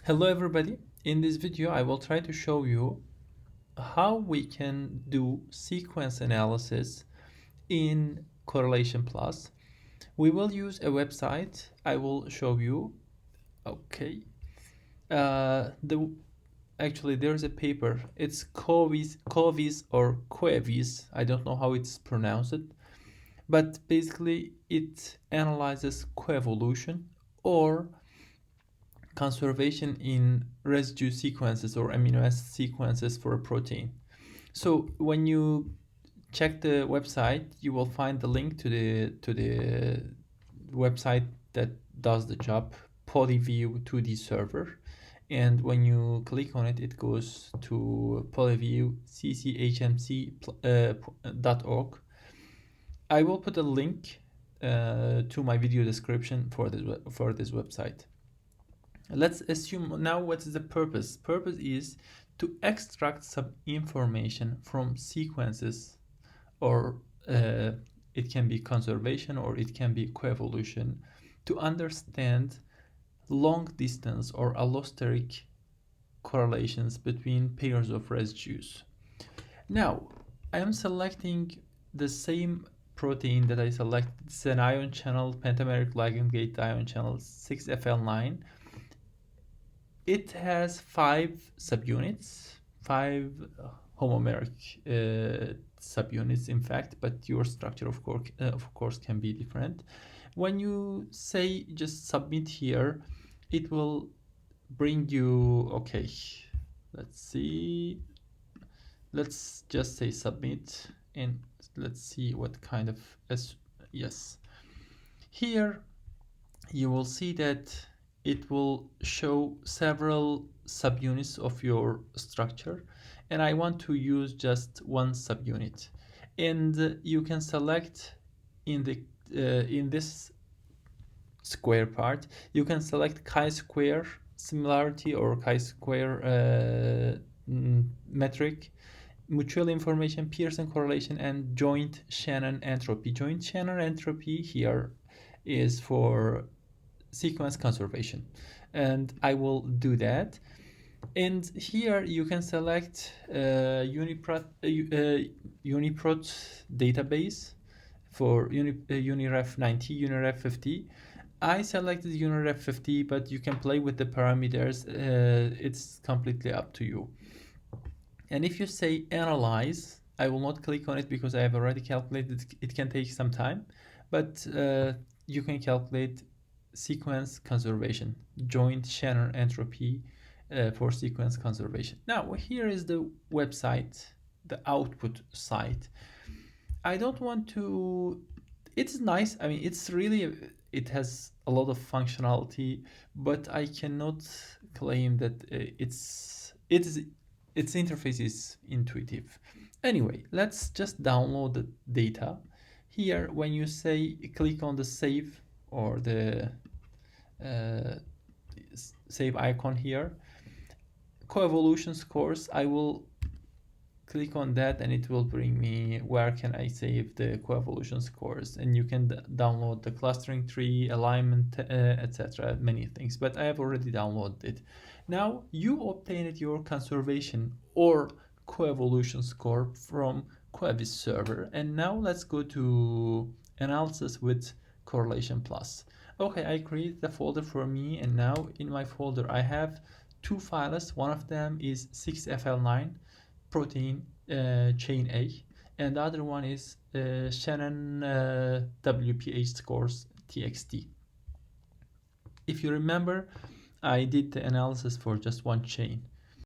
Hello everybody. In this video I will try to show you how we can do sequence analysis in CoeViz. We will use a website. I will show you. Okay. Actually there's a paper. It's CoeViz or CoeViz. I don't know how it's pronounced, but basically it analyzes coevolution or conservation in residue sequences or amino acid sequences for a protein. So when you check the website, you will find the link to the website that does the job, PolyView 2D server. And when you click on it, it goes to PolyView cchmc.org. I will put a link to my video description for this website. Let's assume now what is the purpose. Purpose is to extract some information from sequences, or it can be conservation or it can be coevolution, to understand long distance or allosteric correlations between pairs of residues. Now I am selecting the same protein that I selected. It's an ion channel, pentameric ligand gate ion channel 6FL9. It has 5 subunits, 5 homomeric subunits in fact, but your structure of course can be different. When you say just submit here, it will bring you, okay, let's see, let's just say submit and let's see what kind of yes. Here you will see that it will show several subunits of your structure, and I want to use just one subunit. And you can select in this square part, you can select chi-square similarity or chi-square metric, mutual information, Pearson correlation, and joint Shannon entropy. Joint Shannon entropy here is for sequence conservation, and I will do that. And here you can select UniProt database for UniRef 90, UniRef 50. I selected UniRef 50, but you can play with the parameters. It's completely up to you. And if you say analyze, I will not click on it because I have already calculated. It can take some time, but you can calculate sequence conservation, joint Shannon entropy for sequence conservation. Now here is the website, the output site. I don't want to, it's nice, I mean it's really, it has a lot of functionality, but I cannot claim that its interface is intuitive. Anyway, let's just download the data. Here when you say click on the save or the save icon here, coevolution scores, I will click on that and it will bring me where can I save the coevolution scores, and you can download the clustering tree, alignment, etc., many things, but I have already downloaded it. Now you obtained your conservation or coevolution score from CoeViz server, and now let's go to analysis with CorrelationPlus. Okay, I created a folder for me, and now in my folder I have 2 files. One of them is 6FL9 protein chain A, and the other one is Shannon WPH scores txt. If you remember, I did the analysis for just one chain.